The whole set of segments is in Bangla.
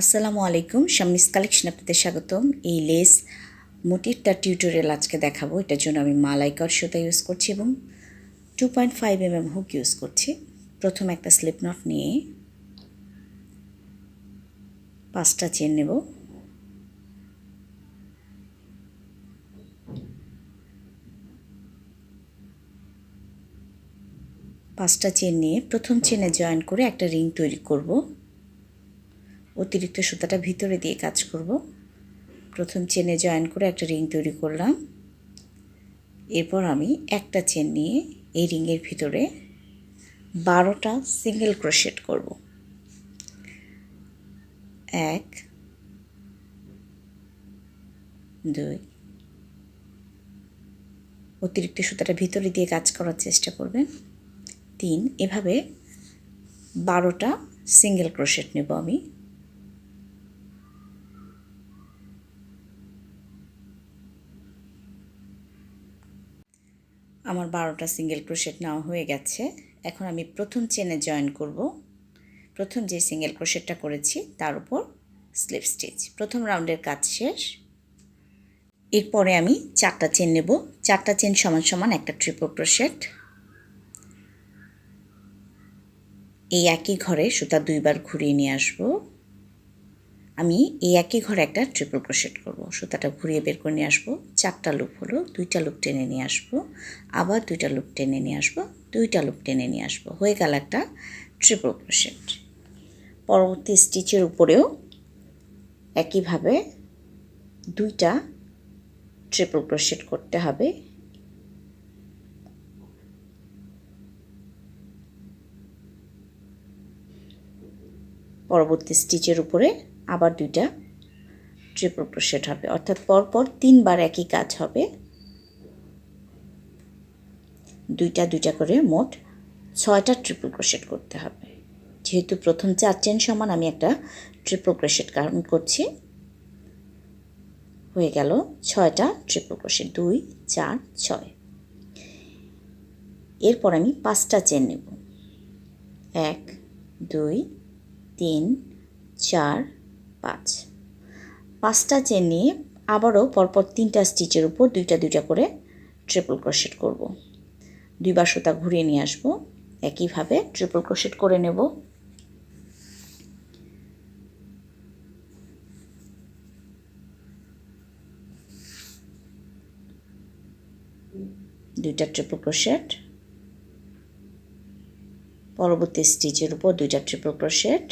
আসসালামু আলাইকুম, শাম্মিস কালেকশন আপনাদের স্বাগতম। এই লেস মোটিভটা টিউটোরিয়াল আজকে দেখাবো। এটার জন্য আমি মালাইকার সুতা ইউজ করছি এবং 2.5 mm হুক ইউজ করছি। প্রথম একটা স্লিপ নট নিয়ে 5টা চেন নেব। পাঁচটা চেন নিয়ে প্রথম চেনে জয়েন করে একটা রিং তৈরি করব। অতিরিক্ত সুতাটা ভিতরে দিয়ে কাজ করব। প্রথম চেনে জয়েন করে একটা রিং তৈরি করলাম। এরপর আমি একটা চেন নিয়ে এই রিংয়ের ভিতরে 12টা সিঙ্গেল ক্রোশেট করব। 1 2, অতিরিক্ত সুতাটা ভিতরে দিয়ে কাজ করার চেষ্টা করবেন। 3, এভাবে 12টা সিঙ্গেল ক্রোশেট নেব আমি। আমার 12টা সিঙ্গেল ক্রোশেট নেওয়া হয়ে গেছে। এখন আমি প্রথম চেনে জয়েন করব। প্রথম যে সিঙ্গেল ক্রোশেটটা করেছি তার উপর স্লিপ স্টিচ। প্রথম রাউন্ডের কাজ শেষ। এরপরে আমি 4টা চেন নেব। 4টা চেন সমান সমান একটা ট্রিপল ক্রোশেট। এই একই ঘরে সুতা 2বার ঘুরিয়ে নিয়ে আসব। আমি এই একই ঘরে একটা ট্রিপল ক্রোশেট করব। সুতাটা ঘুরিয়ে বের করে নিয়ে আসবো। 4টা লুপ হলো, 2টা লুপ টেনে নিয়ে আসবো, আবার 2টা লুপ টেনে নিয়ে আসবো, 2টা লুপ টেনে নিয়ে আসবো। হয়ে গেল একটা ট্রিপল ক্রোশেট। পরবর্তী স্টিচের উপরেও একইভাবে 2টা ট্রিপল ক্রোশেট করতে হবে। পরবর্তী স্টিচের উপরে আবার 2টা ট্রিপল ক্রোশেট হবে, অর্থাৎ পরপর 3বার একই কাজ হবে। 2টা করে মোট 6টা ট্রিপল ক্রোশেট করতে হবে। যেহেতু প্রথম 4 চেন সমান, আমি একটা ট্রিপল ক্রোশেট কাউন্ট করছি। হয়ে গেল 6টা ট্রিপল ক্রোশেট, 2 4 6। এরপর আমি 5টা চেন নেব। 1 2 3 4 5। 5টা চেন নিয়ে আবারও পরপর 3টা স্টিচের উপর 2টা করে ট্রিপল ক্রোশেট করব। 2বার সুতা ঘুরিয়ে নিয়ে আসব। একইভাবে ট্রিপল ক্রোশেট করে নেব। দুইটা ট্রিপল ক্রোশেট, পরবর্তী স্টিচের উপর 2টা ট্রিপল ক্রোশেট,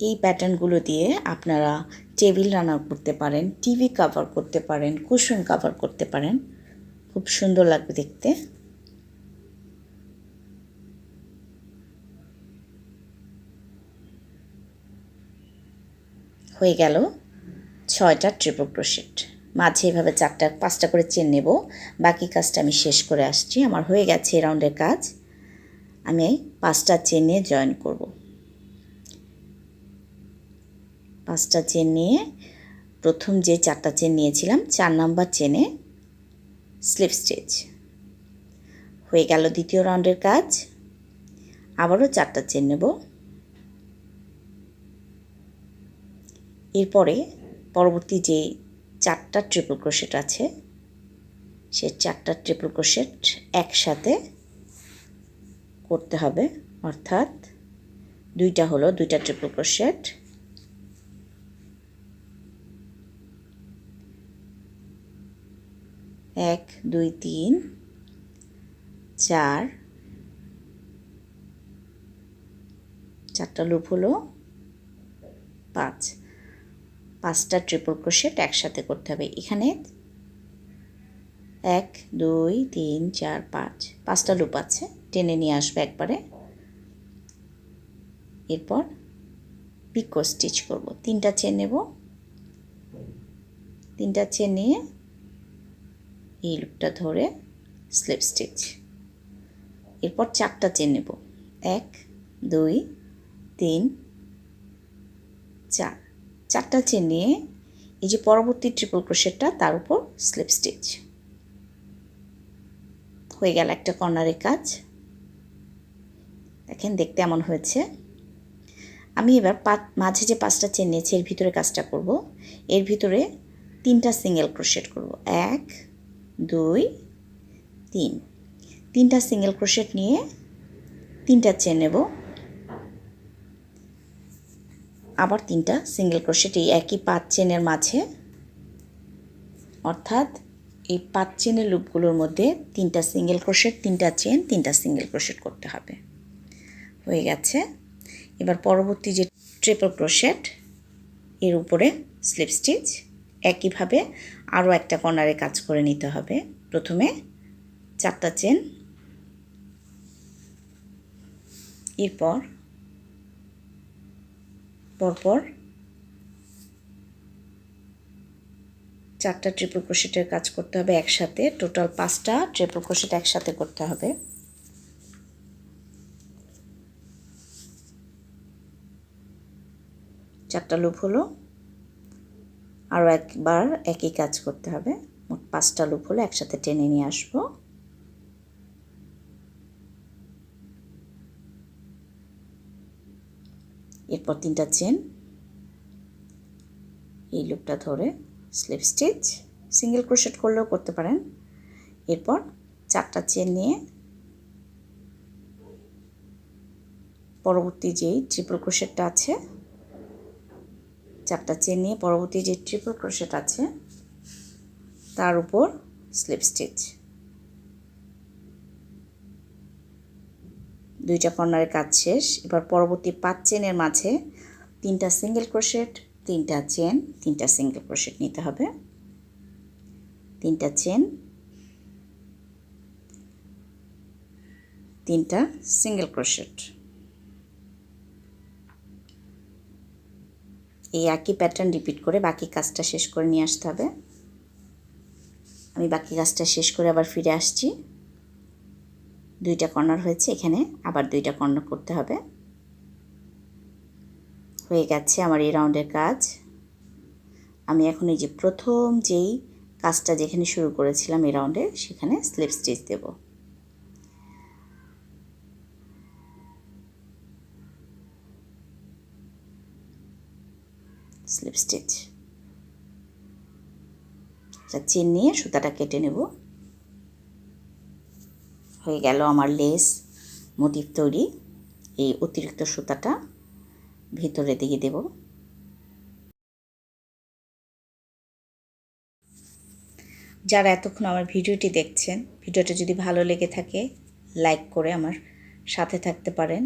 এই প্যাটার্নগুলো দিয়ে আপনারা টেবিল রানার করতে পারেন, টিভি কভার করতে পারেন, কুশন কভার করতে পারেন। খুব সুন্দর লাগবে দেখতে। হয়ে গেল 6টা ট্রিপল ক্রোশেট। মাঝে এভাবে 5টা করে চেন নেব। বাকি কাজটা আমি শেষ করে আসছি। আমার হয়ে গেছে এই রাউন্ডের কাজ। আমি 5টা চেন নিয়ে জয়েন করব। 5টা চেন নিয়ে প্রথম যে 4টা চেন নিয়েছিলাম 4 নাম্বার চেনে স্লিপ স্টিচ। হয়ে গেল দ্বিতীয় রাউন্ডের কাজ। আবারও 4টা চেন নেব। এরপরে পরবর্তী যে 4টা ট্রিপল ক্রোশেট আছে সে 4টা ট্রিপল ক্রোশেট একসাথে করতে হবে, অর্থাৎ 2টা হলো 2টা ট্রিপল ক্রোশেট, 1 2 3 4, 4টা লুপ হলো 5টা ট্রিপল ক্রোশেট একসাথে করতে হবে। এখানে 1 2 3 4 5টা লুপ আছে, টেনে নিয়ে আসবে একবারে। এরপর পিকো স্টিচ করব। 3টা চেন নেব। 3টা চেন নিয়ে এই লুপটা ধরে স্লিপ স্টিচ। এরপর 4টা চেন নেব। 1 2 3 4। 4টা চেন নিয়ে এই যে পরবর্তী ট্রিপল ক্রোশেটটা তার উপর স্লিপ স্টিচ। হয়ে গেল একটা কর্নারের কাজ। দেখেন দেখতে এমন হয়েছে। আমি এবার মাঝে যে 5টা চেন নিয়েছি এর ভিতরে কাজটা করব। এর ভিতরে 3টা সিঙ্গেল ক্রোশেট করব। 1 2 3, 3টা সিঙ্গেল ক্রোশেট নিয়ে 3টা চেন নেব, আবার 3টা সিঙ্গেল ক্রোশেট এই একই 5 চেনের মাঝে, অর্থাৎ এই 5 চেনের লুপগুলোর মধ্যে 3টা সিঙ্গেল ক্রোশেট, 3টা চেন, 3টা সিঙ্গেল ক্রোশেট করতে হবে। হয়ে গেছে। এবার পরবর্তী যে ট্রিপল ক্রোশেট এর উপরে স্লিপ স্টিচ, একইভাবে আরও একটা কর্নারে কাজ করে নিতে হবে। প্রথমে 4টা চেন, এরপর পরপর 4টা ট্রিপল ক্রোশেটের কাজ করতে হবে একসাথে। টোটাল 5টা ট্রিপল ক্রোশেট একসাথে করতে হবে। চারটা লুপ হলো, আরও একবার একই কাজ করতে হবে। মোট 5টা লুপ হলো, একসাথে টেনে নিয়ে আসবো। এরপর 3টা চেন, এই লুপটা ধরে স্লিপ স্টিচ, সিঙ্গেল ক্রোশেট করলেও করতে পারেন। এরপর 4টা চেন নিয়ে পরবর্তী যেই ট্রিপল ক্রোশেটটা আছে, 4টা চেন নিয়ে পরবর্তী যে ট্রিপল ক্রোশেট আছে তার উপর স্লিপ স্টিচ। 2টা কর্নারের কাজ শেষ। এবার পরবর্তী 5 চেনের মাঝে 3টা সিঙ্গেল ক্রোশেট, 3টা চেন, 3টা সিঙ্গেল ক্রোশেট নিতে হবে। 3টা চেন, 3টা সিঙ্গেল ক্রোশেট। এই একই প্যাটার্ন রিপিট করে বাকি কাজটা শেষ করে নিয়ে আসতে হবে। আমি বাকি কাজটা শেষ করে আবার ফিরে আসছি। 2টা কর্নার হয়েছে, এখানে আবার 2টা কর্নার করতে হবে। হয়ে গেছে আমার এই রাউন্ডের কাজ। আমি এখন এই যে প্রথম যেই কাজটা যেখানে শুরু করেছিলাম এই রাউন্ডে, সেখানে স্লিপ স্টিচ দেব। স্লিপ স্টিচ, চেন নিয়ে সুতাটা কেটে নেব। হয়ে গেল আমার লেস মোটিভ তৈরি। এই অতিরিক্ত সুতাটা ভিতরে দিয়ে দেব। যারা এতক্ষণ আমার ভিডিওটি দেখছেন, ভিডিওটা যদি ভালো লেগে থাকে লাইক করে আমার সাথে থাকতে পারেন।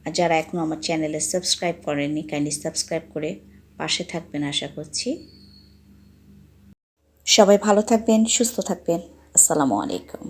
আর যারা এখনও আমার চ্যানেলে সাবস্ক্রাইব করেননি, কাইন্ডলি সাবস্ক্রাইব করে পাশে থাকবেন আশা করছি। সবাই ভালো থাকবেন, সুস্থ থাকবেন। আসসালামু আলাইকুম।